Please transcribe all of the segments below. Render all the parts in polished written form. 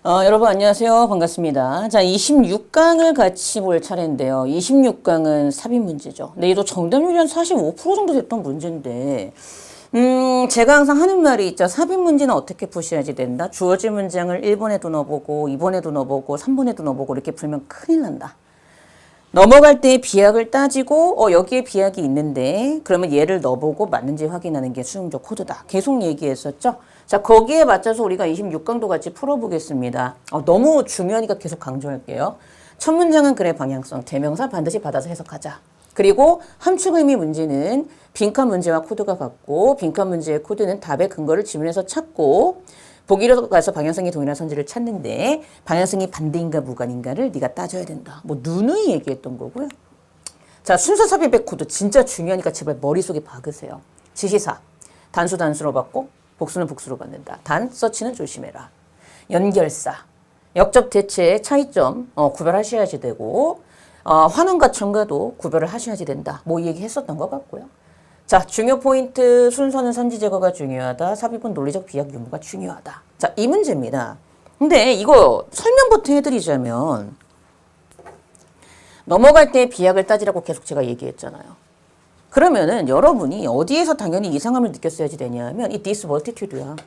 여러분 안녕하세요. 반갑습니다. 자, 26강을 같이 볼 차례인데요. 26강은 삽입 문제죠. 근데 얘도 정답률이 한 45% 정도 됐던 문제인데 제가 항상 하는 말이 있죠. 삽입 문제는 어떻게 푸셔야지 된다. 주어진 문장을 1번에도 넣어보고 2번에도 넣어보고 3번에도 넣어보고 이렇게 풀면 큰일 난다. 넘어갈 때 비약을 따지고 여기에 비약이 있는데 그러면 얘를 넣어보고 맞는지 확인하는 게 수능적 코드다. 계속 얘기했었죠. 자, 거기에 맞춰서 우리가 26강도 같이 풀어보겠습니다. 너무 중요하니까 계속 강조할게요. 첫 문장은 그래 방향성, 대명사 반드시 받아서 해석하자. 그리고 함축 의미 문제는 빈칸 문제와 코드가 같고 빈칸 문제의 코드는 답의 근거를 지문에서 찾고 보기로 가서 방향성이 동일한 선지를 찾는데 방향성이 반대인가 무관인가를 네가 따져야 된다. 뭐 누누이 얘기했던 거고요. 자, 순서 삽입의 코드 진짜 중요하니까 제발 머릿속에 박으세요. 지시사, 단수 단수로 받고 복수는 복수로 받는다. 단, 서치는 조심해라. 연결사, 역접 대체의 차이점 구별하셔야지 되고 환원과 첨가도 구별을 하셔야지 된다. 뭐 이 얘기 했었던 것 같고요. 자, 중요 포인트 순서는 선지 제거가 중요하다. 삽입은 논리적 비약 유무가 중요하다. 자, 이 문제입니다. 근데 이거 설명부터 해드리자면 넘어갈 때 비약을 따지라고 계속 제가 얘기했잖아요. 그러면은 여러분이 어디에서 당연히 이상함을 느꼈어야지 되냐면 이 this multitude야.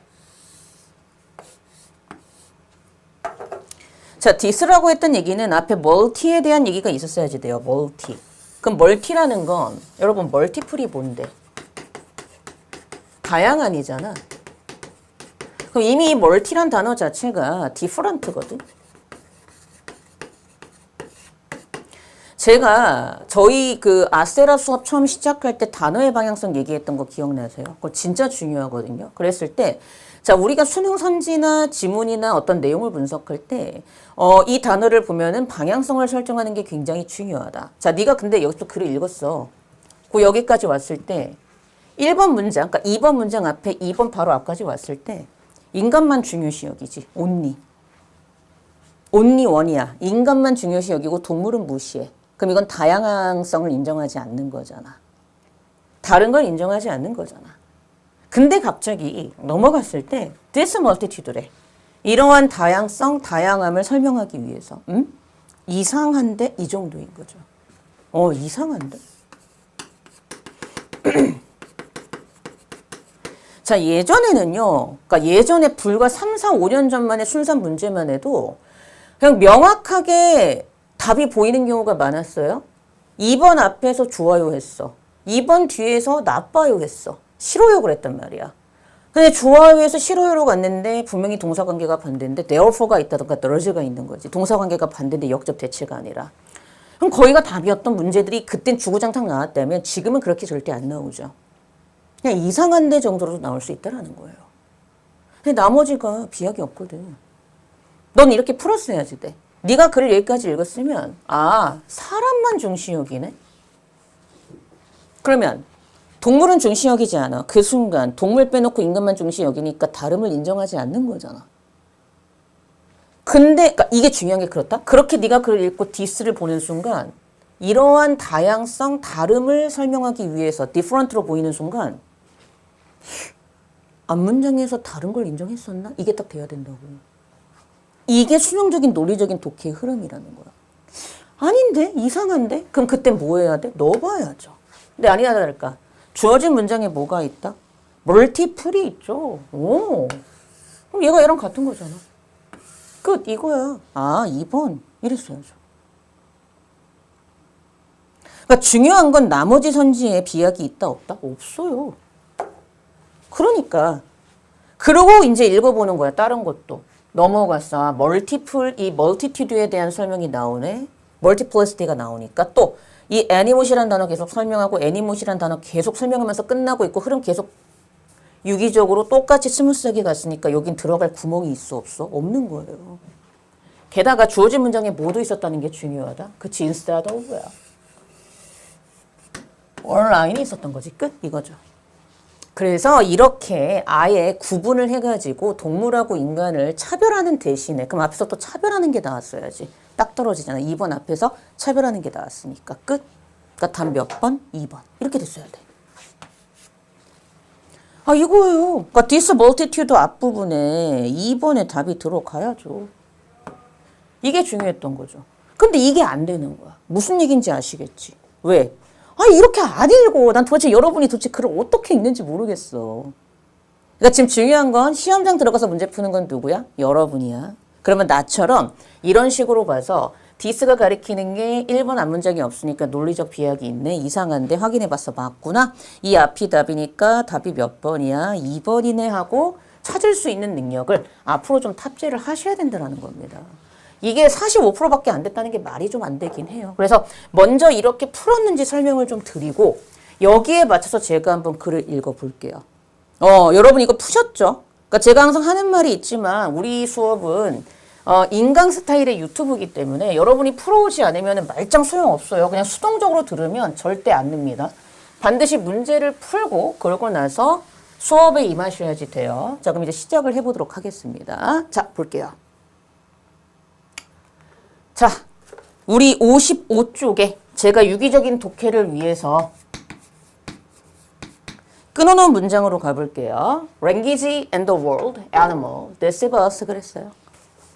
자, this라고 했던 얘기는 앞에 multi에 대한 얘기가 있었어야지 돼요. multi. 그럼 멀티라는 건 여러분 멀티플이 뭔데? 다양한이잖아. 그럼 이미 멀티란 단어 자체가 different거든. 제가 저희 그 아세라 수업 처음 시작할 때 단어의 방향성 얘기했던 거 기억나세요? 그거 진짜 중요하거든요. 그랬을 때 자, 우리가 수능 선지나 지문이나 어떤 내용을 분석할 때 이 단어를 보면은 방향성을 설정하는 게 굉장히 중요하다. 자, 네가 근데 여기서 글을 읽었어. 그 여기까지 왔을 때 1번 문장, 그러니까 2번 문장 앞에 2번 바로 앞까지 왔을 때 인간만 중요시 여기지. only 원이야. 인간만 중요시 여기고 동물은 무시해. 그럼 이건 다양성을 인정하지 않는 거잖아. 다른 걸 인정하지 않는 거잖아. 근데 갑자기 넘어갔을 때 this multitude래. 이러한 다양성, 다양함을 설명하기 위해서 이상한데 이 정도인 거죠. 이상한데? 자, 예전에는요. 그러니까 예전에 불과 3, 4, 5년 전만의 순산 문제만 해도 그냥 명확하게 답이 보이는 경우가 많았어요. 2번 앞에서 좋아요 했어. 2번 뒤에서 나빠요 했어. 싫어요 그랬단 말이야. 근데 좋아요에서 싫어요로 갔는데 분명히 동사관계가 반대인데 therefore가 있다던가 there's가 있는 거지. 동사관계가 반대인데 역접 대체가 아니라. 그럼 거기가 답이었던 문제들이 그땐 주구장창 나왔다면 지금은 그렇게 절대 안 나오죠. 그냥 이상한데 정도로 나올 수 있다라는 거예요. 근데 나머지가 비약이 없거든. 넌 이렇게 풀었어야지 돼. 네가 글을 여기까지 읽었으면 사람만 중시 여기네. 그러면 동물은 중시 여기지 않아. 그 순간 동물 빼놓고 인간만 중시 여기니까 다름을 인정하지 않는 거잖아. 근데 그러니까 이게 중요한 게 그렇다. 그렇게 네가 글을 읽고 this를 보는 순간 이러한 다양성, 다름을 설명하기 위해서 different로 보이는 순간 앞문장에서 다른 걸 인정했었나? 이게 딱 돼야 된다고. 이게 수능적인 논리적인 독해의 흐름이라는 거야. 아닌데? 이상한데? 그럼 그때 뭐 해야 돼? 넣어봐야죠. 근데 아니나 다를까? 주어진 문장에 뭐가 있다? 멀티플이 있죠. 그럼 얘가 얘랑 같은 거잖아. 끝, 이거야. 2번. 이랬어야죠. 그러니까 중요한 건 나머지 선지에 비약이 있다, 없다? 없어요. 그러니까. 그러고 이제 읽어보는 거야, 다른 것도. 넘어갔어. 멀티플, 이 멀티튜드에 대한 설명이 나오네. 멀티플러시티가 나오니까 또 이 애니못이라는 단어 계속 설명하고 애니못이라는 단어 계속 설명하면서 끝나고 있고 흐름 계속 유기적으로 똑같이 스무스하게 갔으니까 여긴 들어갈 구멍이 있어 없어? 없는 거예요. 게다가 주어진 문장에 모두 있었다는 게 중요하다. 그치, instead of야. 온라인이 있었던 거지. 끝 이거죠. 그래서 이렇게 아예 구분을 해가지고 동물하고 인간을 차별하는 대신에 그럼 앞에서 또 차별하는 게 나왔어야지. 딱 떨어지잖아. 2번 앞에서 차별하는 게 나왔으니까 끝. 그러니까 답 몇 번? 2번. 이렇게 됐어야 돼. 이거예요. 그러니까 this multitude 앞부분에 2번에 답이 들어가야죠. 이게 중요했던 거죠. 근데 이게 안 되는 거야. 무슨 얘기인지 아시겠지? 왜? 아, 이렇게 안 읽고 난 도대체 여러분이 도대체 글을 어떻게 읽는지 모르겠어. 그러니까 지금 중요한 건 시험장 들어가서 문제 푸는 건 누구야? 여러분이야. 그러면 나처럼 이런 식으로 봐서 디스가 가리키는 게 1번 앞문장이 없으니까 논리적 비약이 있네. 이상한데 확인해봤어. 맞구나. 이 앞이 답이니까 답이 몇 번이야? 2번이네 하고 찾을 수 있는 능력을 앞으로 좀 탑재를 하셔야 된다는 겁니다. 이게 45%밖에 안 됐다는 게 말이 좀 안 되긴 해요. 그래서 먼저 이렇게 풀었는지 설명을 좀 드리고 여기에 맞춰서 제가 한번 글을 읽어볼게요. 여러분 이거 푸셨죠? 그러니까 제가 항상 하는 말이 있지만 우리 수업은 인강 스타일의 유튜브이기 때문에 여러분이 풀어오지 않으면 말짱 소용없어요. 그냥 수동적으로 들으면 절대 안 납니다. 반드시 문제를 풀고 그러고 나서 수업에 임하셔야지 돼요. 자, 그럼 이제 시작을 해보도록 하겠습니다. 자, 볼게요. 자, 우리 55쪽에 제가 유기적인 독해를 위해서 끊어놓은 문장으로 가볼게요. Language and the world, animal, deceive us 그랬어요.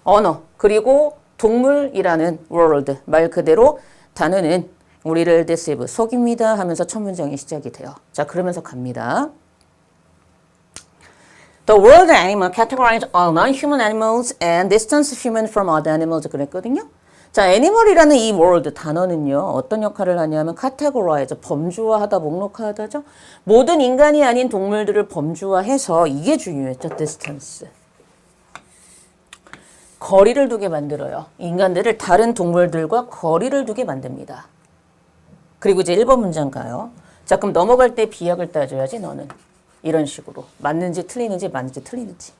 언어, 그리고 동물이라는 world, 말 그대로 단어는 우리를 deceive, 속입니다 하면서 첫 문장이 시작이 돼요. 자, 그러면서 갑니다. The world animal categorized all non-human animals and distance human from other animals 그랬거든요. 자, 애니멀이라는 이 world 단어는요, 어떤 역할을 하냐면 categorize, 범주화하다, 목록화하다죠. 모든 인간이 아닌 동물들을 범주화해서 이게 중요했죠, distance. 거리를 두게 만들어요. 인간들을 다른 동물들과 거리를 두게 만듭니다. 그리고 이제 1번 문장 가요. 자, 그럼 넘어갈 때 비약을 따져야지, 너는. 이런 식으로. 맞는지 틀리는지 맞는지 틀리는지.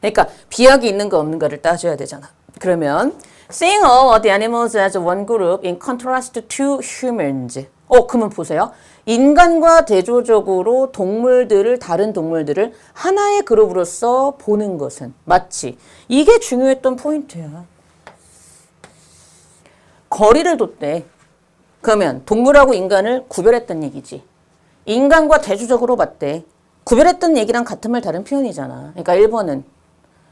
그러니까 비약이 있는가 없는가를 따져야 되잖아. 그러면 seeing all the animals as one group in contrast to humans. 그러면 보세요. 인간과 대조적으로 동물들을 다른 동물들을 하나의 그룹으로서 보는 것은 마치 이게 중요했던 포인트야. 거리를 뒀대. 그러면 동물하고 인간을 구별했던 얘기지. 인간과 대조적으로 봤대. 구별했던 얘기랑 같은 말 다른 표현이잖아. 그러니까 1번은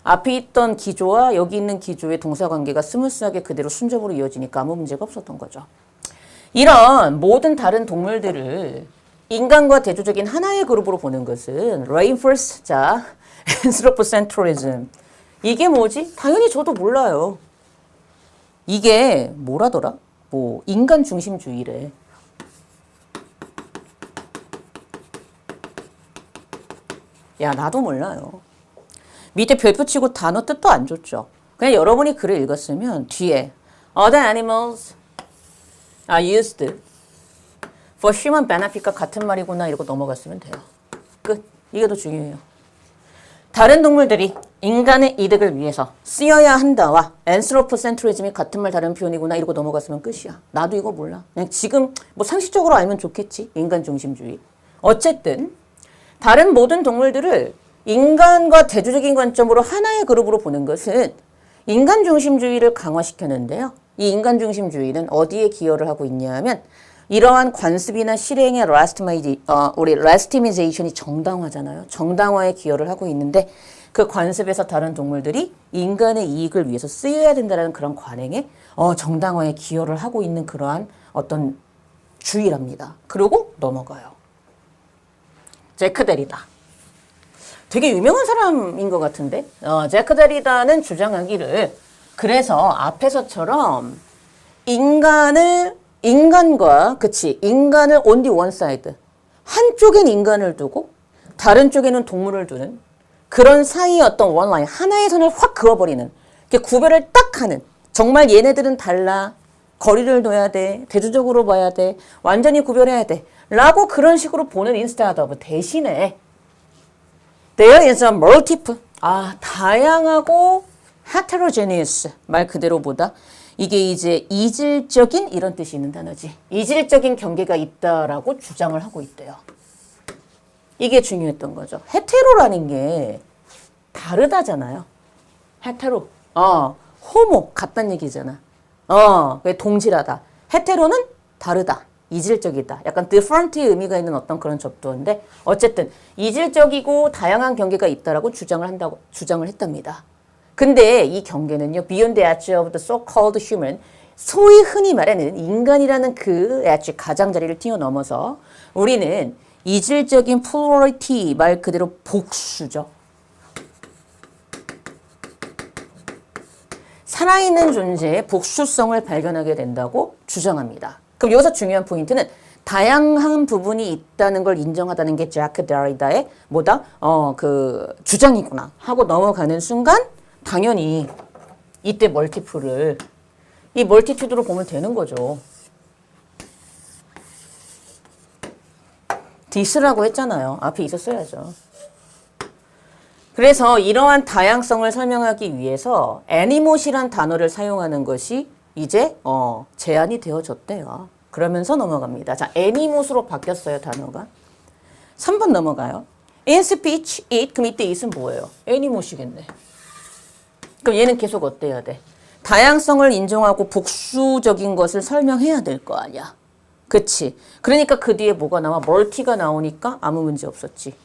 앞에 있던 기조와 여기 있는 기조의 동사관계가 스무스하게 그대로 순접으로 이어지니까 아무 문제가 없었던 거죠. 이런 모든 다른 동물들을 인간과 대조적인 하나의 그룹으로 보는 것은 reinforce, 자, anthropocentrism. 이게 뭐지? 당연히 저도 몰라요. 이게 뭐라더라? 인간 중심주의래. 야, 나도 몰라요. 밑에 별표 치고 단어 뜻도 안 줬죠. 그냥 여러분이 글을 읽었으면 뒤에 other animals are used for human benefit과 같은 말이구나 이러고 넘어갔으면 돼요. 끝. 이게 더 중요해요. 다른 동물들이 인간의 이득을 위해서 쓰여야 한다와 anthropocentrism이 같은 말 다른 표현이구나 이러고 넘어갔으면 끝이야. 나도 이거 몰라. 그냥 지금 상식적으로 알면 좋겠지. 인간 중심주의. 어쨌든 다른 모든 동물들을 인간과 대조적인 관점으로 하나의 그룹으로 보는 것은 인간 중심주의를 강화시켰는데요. 이 인간 중심주의는 어디에 기여를 하고 있냐면 이러한 관습이나 실행의 우리 레스티미제이션이 정당화잖아요. 정당화에 기여를 하고 있는데 그 관습에서 다른 동물들이 인간의 이익을 위해서 쓰여야 된다는 그런 관행에 정당화에 기여를 하고 있는 그러한 어떤 주의랍니다. 그리고 넘어가요. 제크 데리다. 되게 유명한 사람인 것 같은데 제크 데리다는 주장하기를 그래서 앞에서처럼 인간을 only one side 한쪽엔 인간을 두고 다른 쪽에는 동물을 두는 그런 사이의 어떤 원라인 하나의 선을 확 그어버리는 구별을 딱 하는 정말 얘네들은 달라 거리를 둬야 돼 대조적으로 봐야 돼 완전히 구별해야 돼 라고 그런 식으로 보는 instead of 대신에 there is a multiple 다양하고 heterogeneous 말 그대로보다 이게 이제 이질적인 이런 뜻이 있는 단어지. 이질적인 경계가 있다라고 주장을 하고 있대요. 이게 중요했던 거죠. 헤테로라는 게 다르다잖아요. 헤테로. 호모 같다는 얘기잖아. 동질하다. 헤테로는 다르다. 이질적이다. 약간 different의 의미가 있는 어떤 그런 접두어인데 어쨌든 이질적이고 다양한 경계가 있다라고 주장을 했답니다. 근데 이 경계는요, beyond the edge of the so-called human, 소위 흔히 말하는 인간이라는 그 edge, 가장자리를 뛰어넘어서 우리는 이질적인 plurality, 말 그대로 복수죠. 살아있는 존재의 복수성을 발견하게 된다고 주장합니다. 그럼 여기서 중요한 포인트는 다양한 부분이 있다는 걸 인정하다는 게 자크 데리다의 그 주장이구나 하고 넘어가는 순간 당연히 이때 멀티플을 이 멀티튜드로 보면 되는 거죠. 디스라고 했잖아요. 앞에 있었어야죠. 그래서 이러한 다양성을 설명하기 위해서 애니모시란 단어를 사용하는 것이 이제 제한이 되어졌대요. 그러면서 넘어갑니다. 자, 애니모스로 바뀌었어요, 단어가. 3번 넘어가요. In speech, it. 그럼 이때 it은 뭐예요? 애니모시겠네. 그럼 얘는 계속 어때야 돼? 다양성을 인정하고 복수적인 것을 설명해야 될 거 아니야. 그치? 그러니까 그 뒤에 뭐가 나와? 멀티가 나오니까 아무 문제 없었지.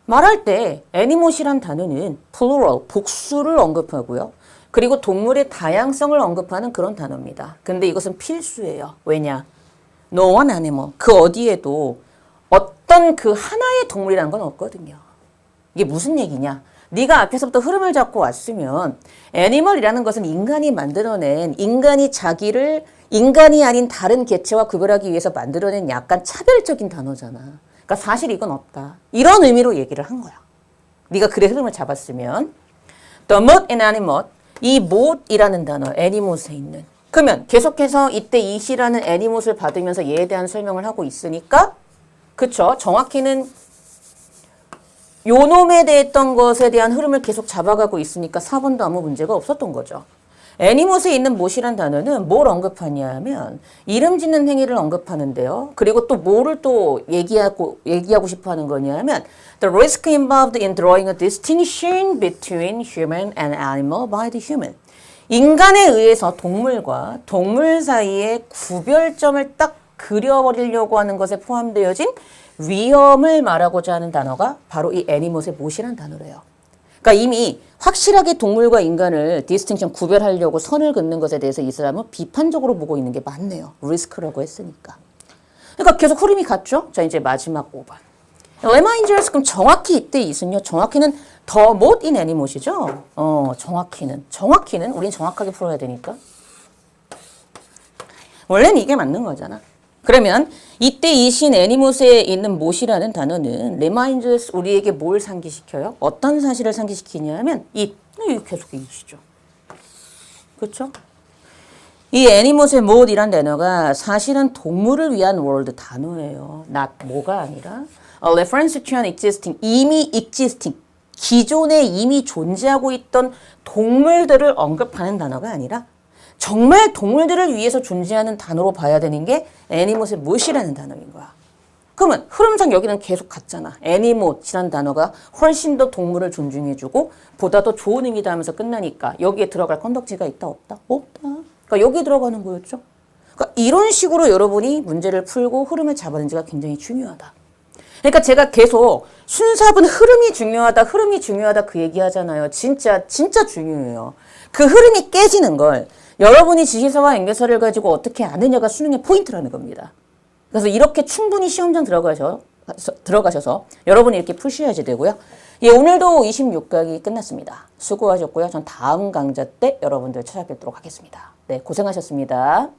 말할 때 애니모시란 단어는 plural, 복수를 언급하고요. 그리고 동물의 다양성을 언급하는 그런 단어입니다. 근데 이것은 필수예요. 왜냐? No one animal. 그 어디에도 어떤 그 하나의 동물이라는 건 없거든요. 이게 무슨 얘기냐? 네가 앞에서부터 흐름을 잡고 왔으면 애니멀이라는 것은 인간이 만들어낸 인간이 자기를 인간이 아닌 다른 개체와 구별하기 위해서 만들어낸 약간 차별적인 단어잖아. 그러니까 사실 이건 없다. 이런 의미로 얘기를 한 거야. 네가 그래 흐름을 잡았으면 The mood in animal 이 mood이라는 단어 애니모스에 있는 그러면 계속해서 이때 it이라는 애니모스를 받으면서 얘에 대한 설명을 하고 있으니까 그쵸? 정확히는 요 놈에 대했던 것에 대한 흐름을 계속 잡아가고 있으니까 4번도 아무 문제가 없었던 거죠. 애니모스에 있는 못이란 단어는 뭘 언급하냐 하면 이름 짓는 행위를 언급하는데요. 그리고 또 뭐를 또 얘기하고 싶어 하는 거냐 하면 The risk involved in drawing a distinction between human and animal by the human. 인간에 의해서 동물과 동물 사이의 구별점을 딱 그려버리려고 하는 것에 포함되어진 위험을 말하고자 하는 단어가 바로 이 애니모스의 못이란 단어래요. 그러니까 이미 확실하게 동물과 인간을 디스팅션 구별하려고 선을 긋는 것에 대해서 이 사람은 비판적으로 보고 있는 게 맞네요. 리스크라고 했으니까. 그러니까 계속 흐름이 같죠? 자, 이제 마지막 5번. 레마인저스 그럼 정확히 이때 있은요. 정확히는 더 못 인 애니모시죠? 정확히는 우린 정확하게 풀어야 되니까. 원래는 이게 맞는 거잖아. 그러면 이때 이 신 애니모스에 있는 못이라는 단어는 reminds 우리에게 뭘 상기시켜요? 어떤 사실을 상기시키냐 하면 이 계속 이시죠. 그렇죠? 이 애니모스의 못이란 단어가 사실은 동물을 위한 word 단어예요. not 뭐가 아니라 a reference to an existing 이미 existing 기존에 이미 존재하고 있던 동물들을 언급하는 단어가 아니라 정말 동물들을 위해서 존재하는 단어로 봐야 되는 게 애니모스의 못이라는 단어인 거야. 그러면 흐름상 여기는 계속 같잖아. 애니모스라는 단어가 훨씬 더 동물을 존중해주고 보다 더 좋은 의미다 하면서 끝나니까 여기에 들어갈 건덕지가 있다 없다? 없다. 그러니까 여기 들어가는 거였죠. 그러니까 이런 식으로 여러분이 문제를 풀고 흐름을 잡아내는지가 굉장히 중요하다. 그러니까 제가 계속 순서분 흐름이 중요하다 그 얘기 하잖아요. 진짜 중요해요. 그 흐름이 깨지는 걸 여러분이 지시서와 연결서를 가지고 어떻게 아느냐가 수능의 포인트라는 겁니다. 그래서 이렇게 충분히 시험장 들어가셔서 여러분이 이렇게 푸셔야지 되고요. 예, 오늘도 26강이 끝났습니다. 수고하셨고요. 전 다음 강좌 때 여러분들 찾아뵙도록 하겠습니다. 네, 고생하셨습니다.